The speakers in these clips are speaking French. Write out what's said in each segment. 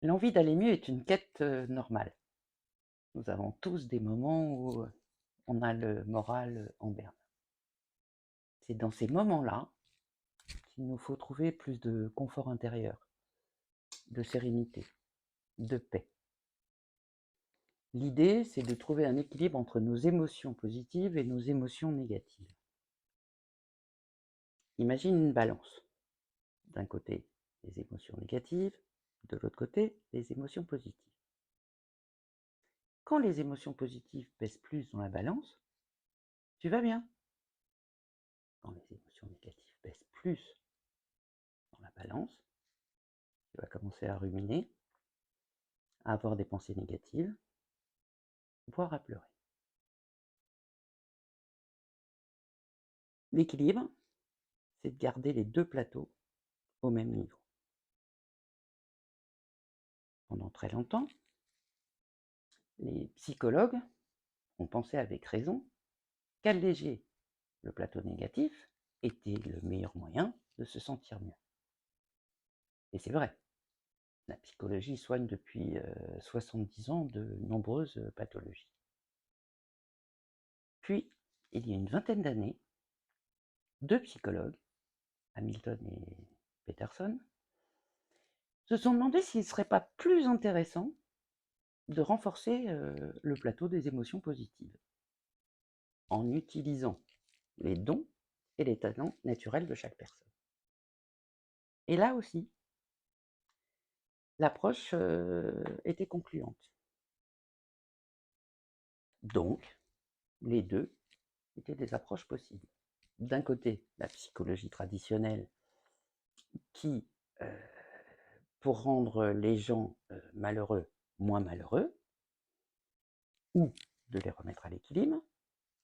L'envie d'aller mieux est une quête normale. Nous avons tous des moments où on a le moral en berne. C'est dans ces moments-là qu'il nous faut trouver plus de confort intérieur, de sérénité, de paix. L'idée, c'est de trouver un équilibre entre nos émotions positives et nos émotions négatives. Imagine une balance. D'un côté, les émotions négatives, de l'autre côté, les émotions positives. Quand les émotions positives pèsent plus dans la balance, tu vas bien. Quand les émotions négatives pèsent plus dans la balance, tu vas commencer à ruminer, à avoir des pensées négatives, voire à pleurer. L'équilibre, c'est de garder les deux plateaux au même niveau. Pendant très longtemps, les psychologues ont pensé avec raison qu'alléger le plateau négatif était le meilleur moyen de se sentir mieux. Et c'est vrai, la psychologie soigne depuis 70 ans de nombreuses pathologies. Puis, il y a une vingtaine d'années, deux psychologues, Hamilton et Peterson, se sont demandé s'il ne serait pas plus intéressant de renforcer le plateau des émotions positives en utilisant les dons et les talents naturels de chaque personne. Et là aussi, l'approche était concluante. Donc, les deux étaient des approches possibles. D'un côté, la psychologie traditionnelle qui, pour rendre les gens malheureux, moins malheureux, ou de les remettre à l'équilibre.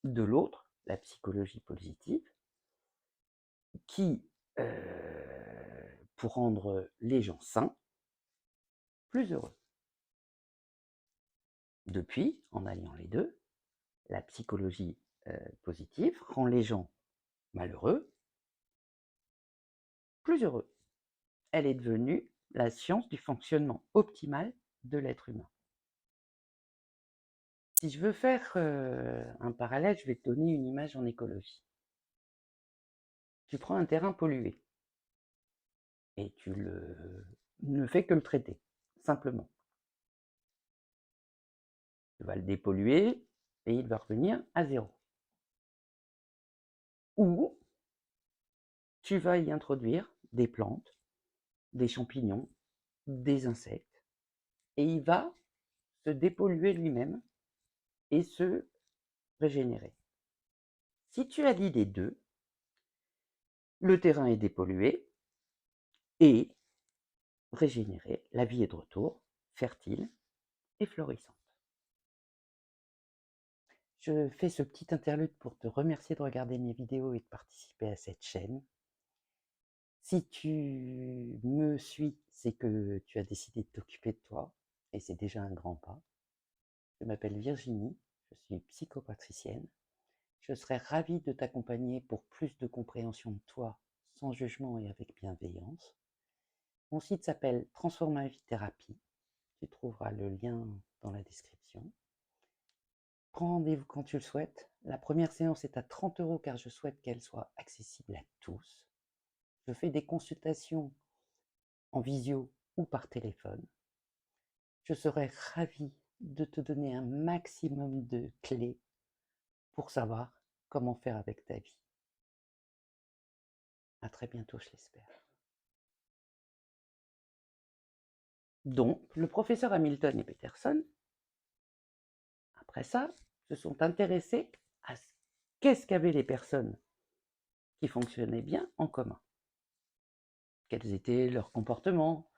De l'autre, la psychologie positive qui, pour rendre les gens sains, plus heureux. Depuis, en alliant les deux, la psychologie positive rend les gens malheureux, plus heureux. Elle est devenue la science du fonctionnement optimal de l'être humain. Si je veux faire un parallèle, je vais te donner une image en écologie. Tu prends un terrain pollué et tu ne fais que le traiter, simplement. Tu vas le dépolluer et il va revenir à zéro. Ou tu vas y introduire des plantes, des champignons, des insectes, et il va se dépolluer lui-même et se régénérer. Si tu allies les deux, le terrain est dépollué et régénéré, la vie est de retour, fertile et florissante. Je fais ce petit interlude pour te remercier de regarder mes vidéos et de participer à cette chaîne. Si tu me suis, c'est que tu as décidé de t'occuper de toi, et c'est déjà un grand pas. Je m'appelle Virginie, je suis psychopatricienne. Je serais ravie de t'accompagner pour plus de compréhension de toi, sans jugement et avec bienveillance. Mon site s'appelle Transforme ma vie thérapie. Tu trouveras le lien dans la description. Prends rendez-vous quand tu le souhaites. La première séance est à 30 € car je souhaite qu'elle soit accessible à tous. Je fais des consultations en visio ou par téléphone. Je serais ravie de te donner un maximum de clés pour savoir comment faire avec ta vie. À très bientôt, je l'espère. Donc, le professeur Hamilton et Peterson, après ça, se sont intéressés à qu'est-ce qu'avaient les personnes qui fonctionnaient bien en commun. Quels étaient leurs comportements,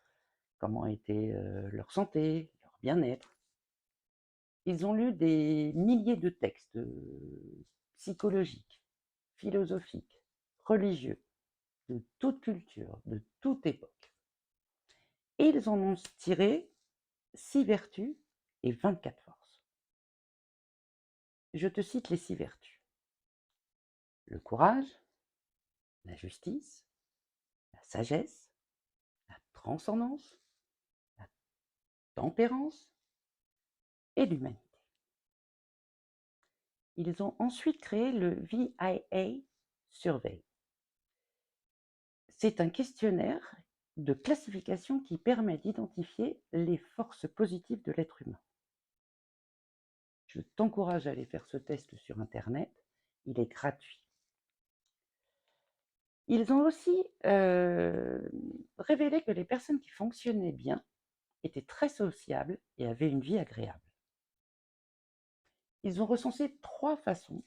comment était leur santé, leur bien-être. Ils ont lu des milliers de textes psychologiques, philosophiques, religieux, de toute culture, de toute époque. Et ils en ont tiré 6 vertus et 24 forces. Je te cite les 6 vertus. Le courage, la justice, la sagesse, la transcendance, la tempérance et l'humanité. Ils ont ensuite créé le VIA Survey. C'est un questionnaire de classification qui permet d'identifier les forces positives de l'être humain. Je t'encourage à aller faire ce test sur Internet, il est gratuit. Ils ont aussi révélé que les personnes qui fonctionnaient bien étaient très sociables et avaient une vie agréable. Ils ont recensé 3 façons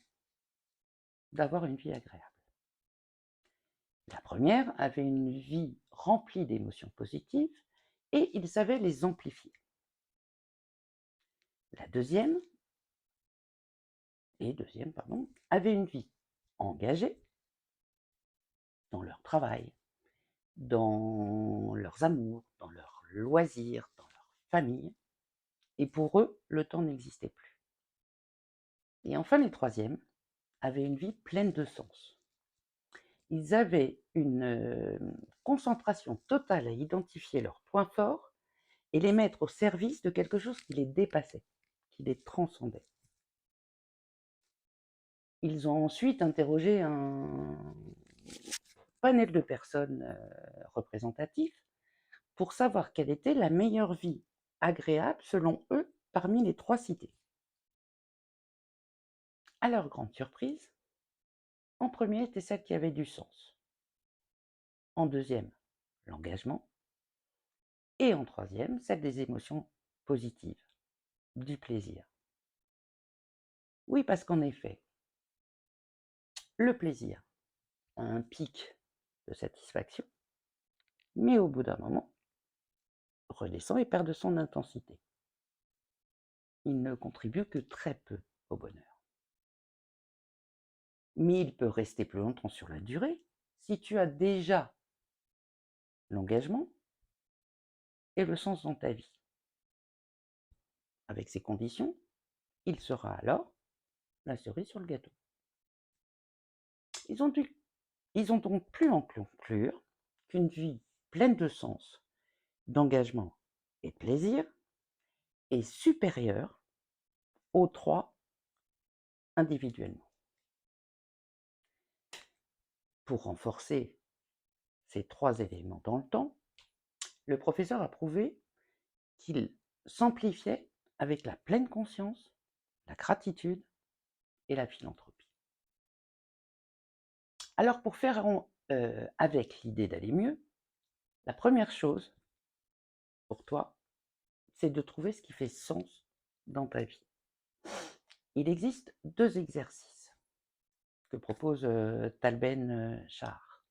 d'avoir une vie agréable. La première avait une vie remplie d'émotions positives et ils savaient les amplifier. La deuxième avait une vie engagée dans leur travail, dans leurs amours, dans leurs loisirs, dans leur famille, et pour eux, le temps n'existait plus. Et enfin, les troisièmes avaient une vie pleine de sens. Ils avaient une concentration totale à identifier leurs points forts et les mettre au service de quelque chose qui les dépassait, qui les transcendait. Ils ont ensuite interrogé un panel de personnes représentatifs pour savoir quelle était la meilleure vie agréable selon eux parmi les 3 cités. À leur grande surprise, en premier était celle qui avait du sens, en deuxième, l'engagement, et en troisième, celle des émotions positives, du plaisir. Oui, parce qu'en effet, le plaisir a un pic de satisfaction, mais au bout d'un moment, redescend et perd de son intensité. Il ne contribue que très peu au bonheur. Mais il peut rester plus longtemps sur la durée si tu as déjà l'engagement et le sens dans ta vie. Avec ces conditions, il sera alors la cerise sur le gâteau. Ils ont donc pu en conclure qu'une vie pleine de sens, d'engagement et de plaisir est supérieure aux 3 individuellement. Pour renforcer ces 3 éléments dans le temps, le professeur a prouvé qu'il s'amplifiait avec la pleine conscience, la gratitude et la philanthropie. Alors pour faire avec l'idée d'aller mieux, la première chose pour toi, c'est de trouver ce qui fait sens dans ta vie. Il existe 2 exercices que propose Tal Ben-Shahar.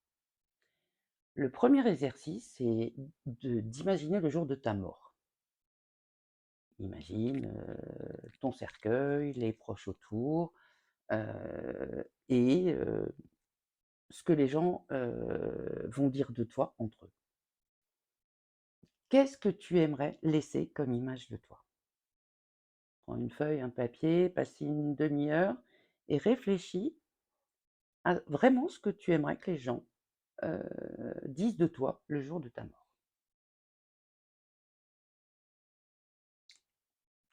Le premier exercice, c'est d'imaginer le jour de ta mort. Imagine ton cercueil, les proches autour, et ce que les gens vont dire de toi entre eux. Qu'est-ce que tu aimerais laisser comme image de toi? Prends une feuille, un papier, passe une demi-heure et réfléchis à vraiment ce que tu aimerais que les gens disent de toi le jour de ta mort.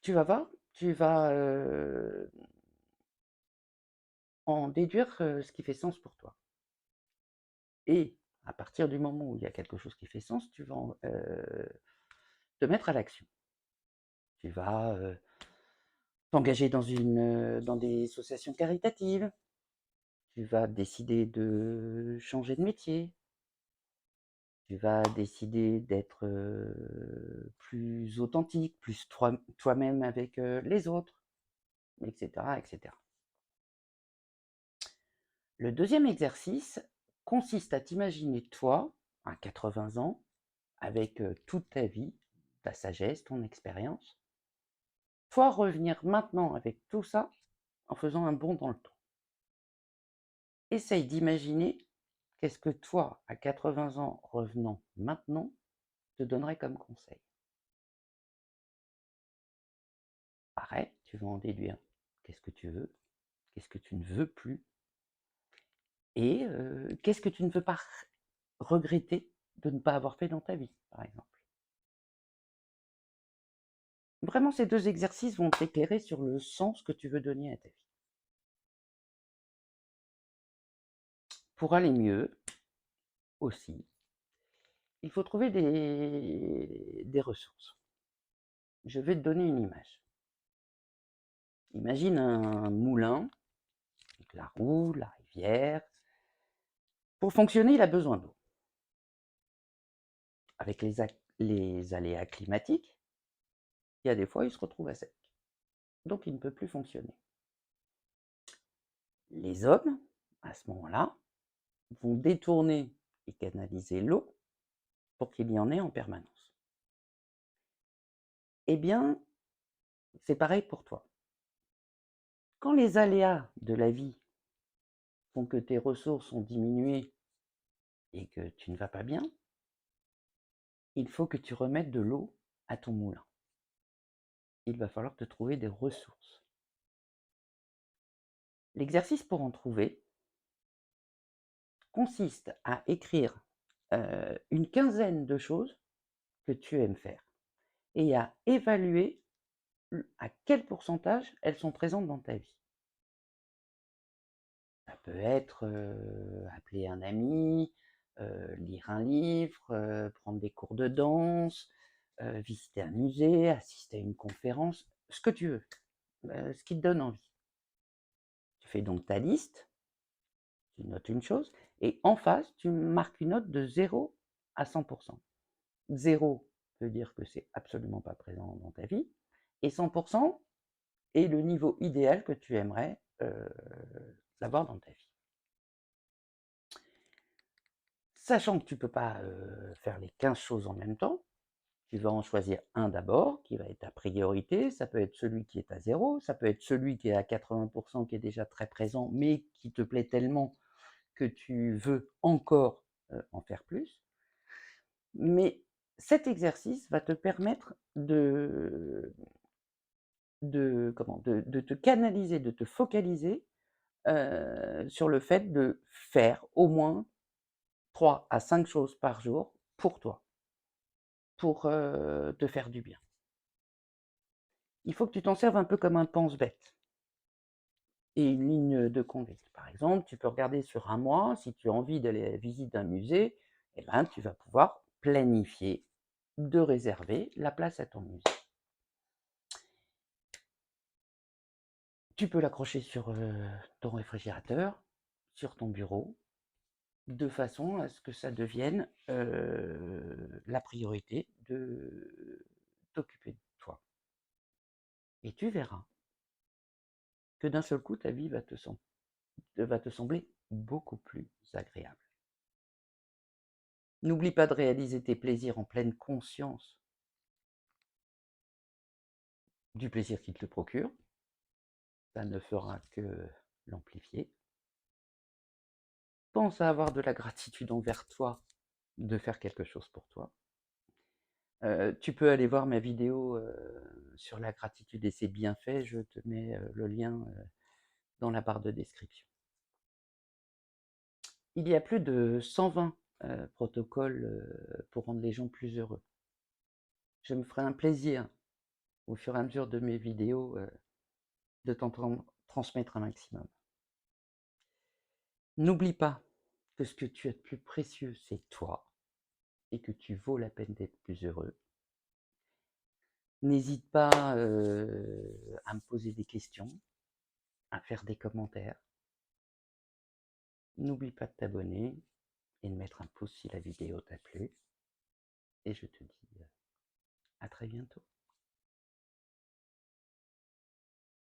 Tu vas voir, tu vas en déduire ce qui fait sens pour toi. Et à partir du moment où il y a quelque chose qui fait sens, tu vas te mettre à l'action. Tu vas t'engager dans des associations caritatives. Tu vas décider de changer de métier. Tu vas décider d'être plus authentique, plus toi-même avec les autres, etc., etc. Le deuxième exercice consiste à t'imaginer toi, à 80 ans, avec toute ta vie, ta sagesse, ton expérience, toi revenir maintenant avec tout ça en faisant un bond dans le temps. Essaye d'imaginer qu'est-ce que toi, à 80 ans, revenant maintenant, te donnerait comme conseil. Pareil, tu vas en déduire qu'est-ce que tu veux, qu'est-ce que tu ne veux plus, et qu'est-ce que tu ne veux pas regretter de ne pas avoir fait dans ta vie, par exemple. Vraiment, ces 2 exercices vont t'éclairer sur le sens que tu veux donner à ta vie. Pour aller mieux, aussi, il faut trouver des ressources. Je vais te donner une image. Imagine un moulin, donc la roue, la rivière. Pour fonctionner, il a besoin d'eau. Avec les aléas climatiques, il y a des fois, il se retrouve à sec. Donc, il ne peut plus fonctionner. Les hommes, à ce moment-là, vont détourner et canaliser l'eau pour qu'il y en ait en permanence. Eh bien, c'est pareil pour toi. Quand les aléas de la vie font que tes ressources ont diminué et que tu ne vas pas bien, il faut que tu remettes de l'eau à ton moulin. Il va falloir te trouver des ressources. L'exercice pour en trouver consiste à écrire une quinzaine de choses que tu aimes faire et à évaluer à quel pourcentage elles sont présentes dans ta vie. Ça peut être appeler un ami, lire un livre, prendre des cours de danse, visiter un musée, assister à une conférence, ce que tu veux, ce qui te donne envie. Tu fais donc ta liste, tu notes une chose, et en face, tu marques une note de 0 à 100%. 0 veut dire que c'est absolument pas présent dans ta vie, et 100% est le niveau idéal que tu aimerais avoir dans ta vie. Sachant que tu ne peux pas faire les 15 choses en même temps, tu vas en choisir un d'abord, qui va être ta priorité. Ça peut être celui qui est à 0, ça peut être celui qui est à 80%, qui est déjà très présent, mais qui te plaît tellement que tu veux encore en faire plus. Mais cet exercice va te permettre de te canaliser, de te focaliser sur le fait de faire au moins 3 à 5 choses par jour pour toi, pour te faire du bien. Il faut que tu t'en serves un peu comme un pense-bête et une ligne de conduite. Par exemple, tu peux regarder sur un mois, si tu as envie d'aller à la visite d'un musée, eh ben, tu vas pouvoir planifier de réserver la place à ton musée. Tu peux l'accrocher sur ton réfrigérateur, sur ton bureau, de façon à ce que ça devienne la priorité de t'occuper de toi. Et tu verras que d'un seul coup, ta vie va te sembler beaucoup plus agréable. N'oublie pas de réaliser tes plaisirs en pleine conscience du plaisir qu'ils te procurent. Ça ne fera que l'amplifier. Pense à avoir de la gratitude envers toi de faire quelque chose pour toi. Tu peux aller voir ma vidéo sur la gratitude et ses bienfaits. Je te mets le lien dans la barre de description. Il y a plus de 120 protocoles pour rendre les gens plus heureux. Je me ferai un plaisir, au fur et à mesure de mes vidéos, de t'en transmettre un maximum. N'oublie pas que ce que tu as de plus précieux, c'est toi, et que tu vaux la peine d'être plus heureux. N'hésite pas à me poser des questions, à faire des commentaires. N'oublie pas de t'abonner et de mettre un pouce si la vidéo t'a plu. Et je te dis à très bientôt.